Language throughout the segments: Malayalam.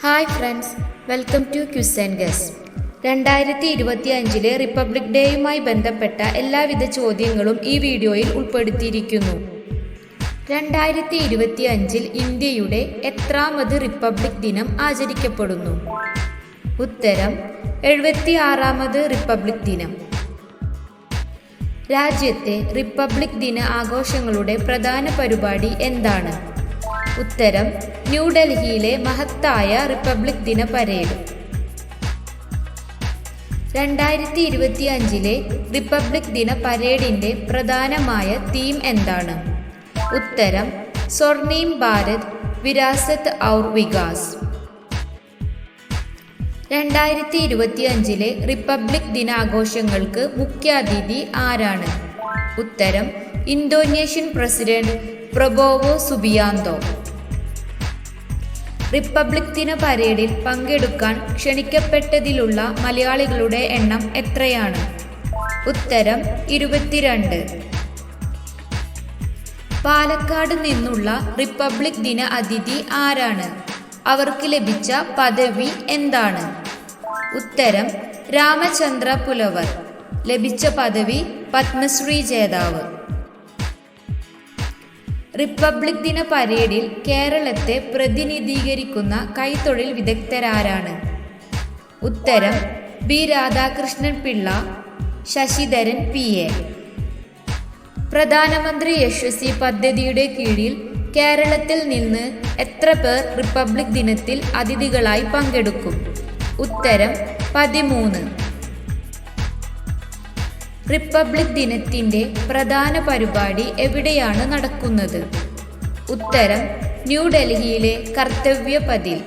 Hi friends, welcome to quiz and guess. 2025 republic ഡേയുമായി ബന്ധപ്പെട്ട എല്ലാവിധ ചോദ്യങ്ങളും ഈ വീഡിയോയിൽ ഉൾപ്പെടുത്തിയിരിക്കുന്നു. 2025 ഇന്ത്യയുടെ എത്രാമത് റിപ്പബ്ലിക് ദിനം ആചരിക്കപ്പെടുന്നു? ഉത്തരം 76ാമത് റിപ്പബ്ലിക് ദിനം. രാജ്യത്തെ റിപ്പബ്ലിക് ദിന ആഘോഷങ്ങളുടെ പ്രധാന പരിപാടി എന്താണ്? ഉത്തരം ന്യൂഡൽഹിയിലെ മഹത്തായ റിപ്പബ്ലിക് ദിന പരേഡ്. 2025 റിപ്പബ്ലിക് ദിന പരേഡിന്റെ പ്രധാനമായ തീം എന്താണ്? ഉത്തരം സ്വർണീം ഭാരത് വിരാസത് ഔർ വികാസ്. 2025 റിപ്പബ്ലിക് ദിനാഘോഷങ്ങൾക്ക് മുഖ്യാതിഥി ആരാണ്? ഉത്തരം Indonesian president Prabowo Subianto. Republic ദിന പരേഡിൽ പങ്കെടുക്കാൻ ക്ഷണിക്കപ്പെട്ടതിലുള്ള മലയാളികളുടെ എണ്ണം എത്രയാണ്? ഉത്തരം 22. പാലക്കാട് നിന്നുള്ള റിപ്പബ്ലിക് ദിന അതിഥി ആരാണ്? അവർക്ക് ലഭിച്ച പദവി എന്താണ്? ഉത്തരം രാമചന്ദ്ര പുലവർ. ലഭിച്ച പദവി പത്മശ്രീ ജേതാവ്. റിപ്പബ്ലിക് ദിന പരേഡിൽ കേരളത്തെ പ്രതിനിധീകരിക്കുന്ന കൈത്തൊഴിൽ വിദഗ്ധരാരാണ്? ഉത്തരം ബി രാധാകൃഷ്ണൻ പിള്ള, ശശിധരൻ PA. പ്രധാനമന്ത്രി യശസ്വി പദ്ധതിയുടെ കീഴിൽ കേരളത്തിൽ നിന്ന് എത്ര പേർ റിപ്പബ്ലിക് ദിനത്തിൽ അതിഥികളായി പങ്കെടുക്കും? ഉത്തരം 13. റിപ്പബ്ലിക് ദിനത്തിന്റെ പ്രധാന പരിപാടി എവിടെയാണ് നടക്കുന്നത്? ഉത്തരം ന്യൂഡൽഹിയിലെ കർത്തവ്യപഥിൽ.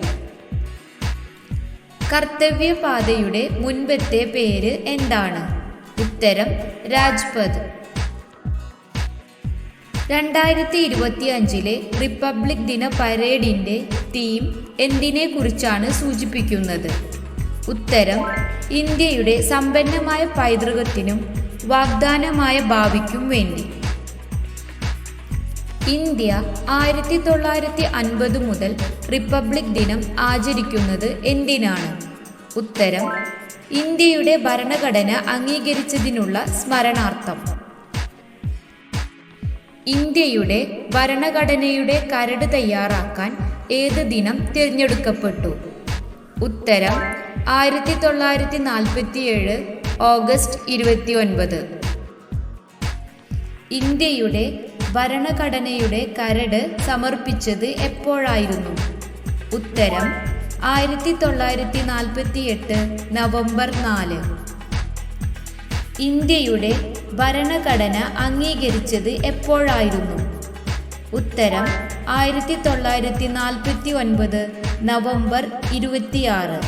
കർത്തവ്യപാതയുടെ മുൻപത്തെ പേര് എന്താണ്? ഉത്തരം രാജ്പഥ്. 2025 റിപ്പബ്ലിക് ദിന പരേഡിന്റെ തീം എന്തിനെ കുറിച്ചാണ് സൂചിപ്പിക്കുന്നത്? ഉത്തരം ഇന്ത്യയുടെ സമ്പന്നമായ പൈതൃകത്തിനും വാഗ്ദാനമായ ഭാവിക്കും വേണ്ടി. ഇന്ത്യ 1950 മുതൽ റിപ്പബ്ലിക് ദിനം ആചരിക്കുന്നത് എന്തിനാണ്? ഉത്തരം ഇന്ത്യയുടെ ഭരണഘടന അംഗീകരിച്ചതിനുള്ള സ്മരണാർത്ഥം. ഇന്ത്യയുടെ ഭരണഘടനയുടെ കരട് തയ്യാറാക്കാൻ ഏത് ദിനം തിരഞ്ഞെടുക്കപ്പെട്ടു? ഉത്തരം 1947 ഓഗസ്റ്റ് 29. ഇന്ത്യയുടെ ഭരണഘടനയുടെ കരട് സമർപ്പിച്ചത് എപ്പോഴായിരുന്നു? ഉത്തരം 1948 നവംബർ 4. ഇന്ത്യയുടെ ഭരണഘടന അംഗീകരിച്ചത് എപ്പോഴായിരുന്നു? ഉത്തരം 1949 നവംബർ 26.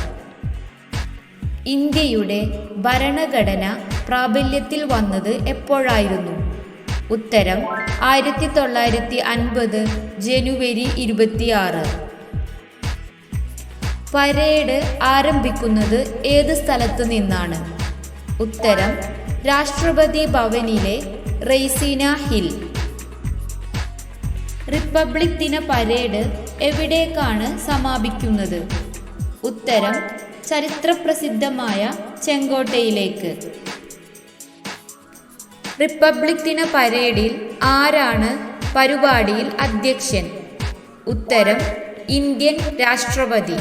ഇന്ത്യയുടെ ഭരണഘടന പ്രാബല്യത്തിൽ വന്നത് എപ്പോഴായിരുന്നു? ഉത്തരം 1950 ജനുവരി 26. പരേഡ് ആരംഭിക്കുന്നത് ഏത് സ്ഥലത്തു നിന്നാണ്? ഉത്തരം രാഷ്ട്രപതി ഭവനിലെ റെയ്സീന ഹിൽ. റിപ്പബ്ലിക് ദിന പരേഡ് എവിടേക്കാണ് സമാപിക്കുന്നത്? ഉത്തരം ചരിത്രപ്രസിദ്ധമായ ചെങ്കോട്ടയിലേക്ക്. റിപ്പബ്ലിക് ദിന പരേഡിൽ ആരാണ് പരിപാടിയിൽ അധ്യക്ഷൻ? ഉത്തരം ഇന്ത്യൻ രാഷ്ട്രപതി.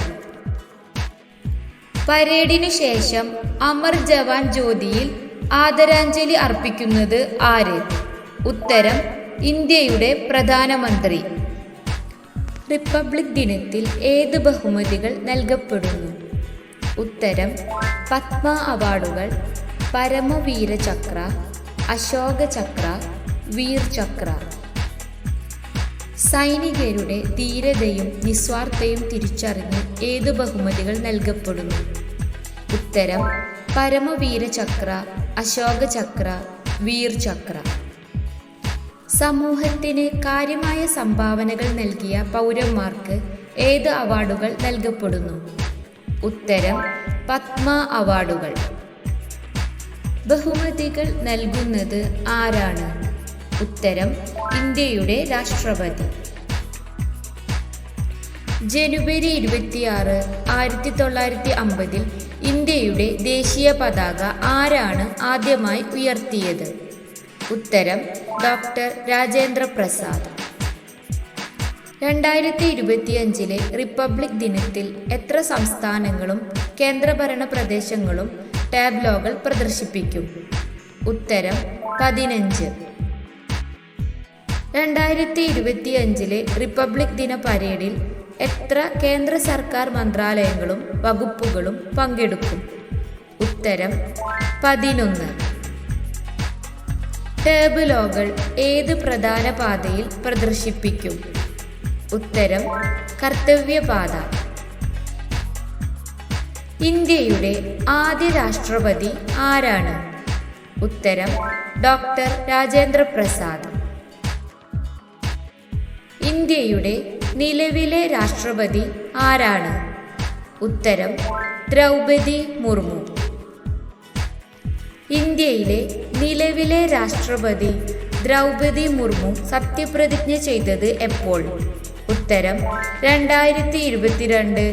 പരേഡിനു ശേഷം അമർ ജവാൻ ജ്യോതിയിൽ ആദരാഞ്ജലി അർപ്പിക്കുന്നത് ആര്? ഉത്തരം ഇന്ത്യയുടെ പ്രധാനമന്ത്രി. റിപ്പബ്ലിക് ദിനത്തിൽ ഏത് ബഹുമതികൾ നൽകപ്പെടുന്നു? ഉത്തരം പത്മ അവാർഡുകൾ, പരമവീര ചക്ര, അശോക ചക്ര, വീർ ചക്ര. സൈനികരുടെ ധീരതയും നിസ്വാർത്ഥതയും തിരിച്ചറിഞ്ഞ് ഏത് ബഹുമതികൾ നൽകപ്പെടുന്നു? ഉത്തരം പരമവീര ചക്ര, അശോക ചക്ര, വീർ ചക്ര. സമൂഹത്തിന് കാര്യമായ സംഭാവനകൾ നൽകിയ പൗരന്മാർക്ക് ഏത് അവാർഡുകൾ നൽകപ്പെടുന്നു? ഉത്തരം പത്മ അവാർഡുകൾ. ബഹുമതികൾ നൽകുന്നത് ആരാണ്? ഉത്തരം ഇന്ത്യയുടെ രാഷ്ട്രപതി. ജനുവരി 26, 1950 ഇന്ത്യയുടെ ദേശീയ പതാക ആരാണ് ആദ്യമായി ഉയർത്തിയത്? ഉത്തരം ഡോക്ടർ രാജേന്ദ്ര പ്രസാദ്. 2025 റിപ്പബ്ലിക് ദിനത്തിൽ എത്ര സംസ്ഥാനങ്ങളും കേന്ദ്രഭരണ പ്രദേശങ്ങളും ടാബ്ലോകൾ പ്രദർശിപ്പിക്കും? ഉത്തരം 15. 2025 റിപ്പബ്ലിക് ദിന പരേഡിൽ എത്ര കേന്ദ്ര സർക്കാർ മന്ത്രാലയങ്ങളും വകുപ്പുകളും പങ്കെടുക്കും? ഉത്തരം 11. ടാബ്ലോകൾ ഏത് പ്രധാന പാതയിൽ പ്രദർശിപ്പിക്കും? ഉത്തരം കർത്തവ്യപാത. ഇന്ത്യയുടെ ആദ്യ രാഷ്ട്രപതി ആരാണ്? ഉത്തരം ഡോക്ടർ രാജേന്ദ്ര പ്രസാദ്. ഇന്ത്യയുടെ നിലവിലെ രാഷ്ട്രപതി ആരാണ്? ഉത്തരം ദ്രൗപദി മുർമു. ഇന്ത്യയിലെ നിലവിലെ രാഷ്ട്രപതി ദ്രൗപദി മുർമു സത്യപ്രതിജ്ഞ ചെയ്തത് എപ്പോൾ? ഉത്തരം 2022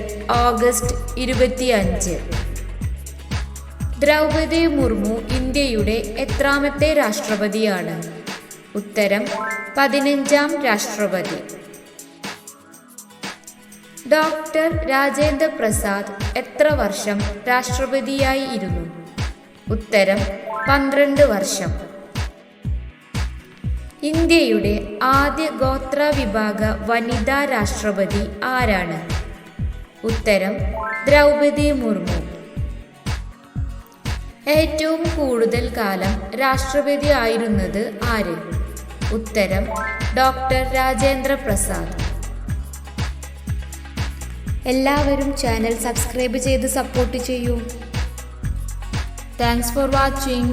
ഓഗസ്റ്റ് 25. ദ്രൗപദി മുർമു ഇന്ത്യയുടെ എത്രാമത്തെ രാഷ്ട്രപതിയാണ്? ഉത്തരം 15ാം രാഷ്ട്രപതി. ഡോക്ടർ രാജേന്ദ്ര പ്രസാദ് എത്ര വർഷം രാഷ്ട്രപതിയായി ഇരുന്നു? ഉത്തരം 12 വർഷം. ഇന്ത്യയുടെ ആദ്യ ഗോത്ര വിഭാഗ വനിതാ രാഷ്ട്രപതി ആരാണ്? ഉത്തരം ദ്രൗപദി മുർമു. ഏറ്റവും കൂടുതൽ കാലം രാഷ്ട്രപതി ആയിരുന്നത് ആര്? ഉത്തരം ഡോക്ടർ രാജേന്ദ്ര പ്രസാദ്. എല്ലാവരും ചാനൽ സബ്സ്ക്രൈബ് ചെയ്ത് സപ്പോർട്ട് ചെയ്യൂ. Thanks for watching.